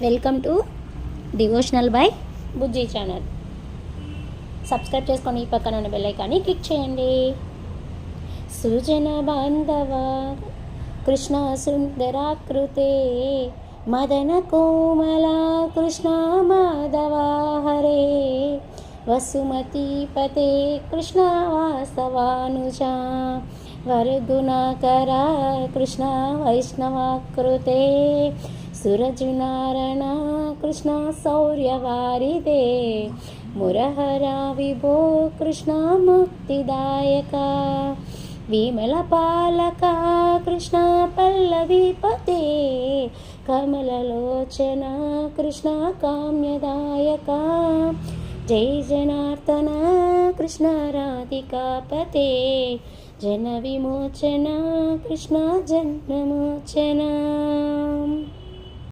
Welcome to devotional by Bujji channel. Subscribe చేసుకొని ఈ పక్కన ఉన్న బెల్ ఐకాన్ని క్లిక్ చేయండి. సుజన బాంధవ కృష్ణ సుందరాకృతే మదన కోమల కృష్ణ మాధవ హరే వసుమతీపతే కృష్ణ వాసవానుజ వరగుణాకర కృష్ణ వైష్ణవాకృతే సురజునారణ కృష్ణ శౌర్యవారిదే మురహరా విభో కృష్ణ ముక్తిదాయక విమల పాలక కృష్ణ పల్లవిపతే కమలలోచన కృష్ణ కామ్యదాయక జై జనార్దన కృష్ణ రాధికాపతే జన విమోచన కృష్ణ జన్మమోచన.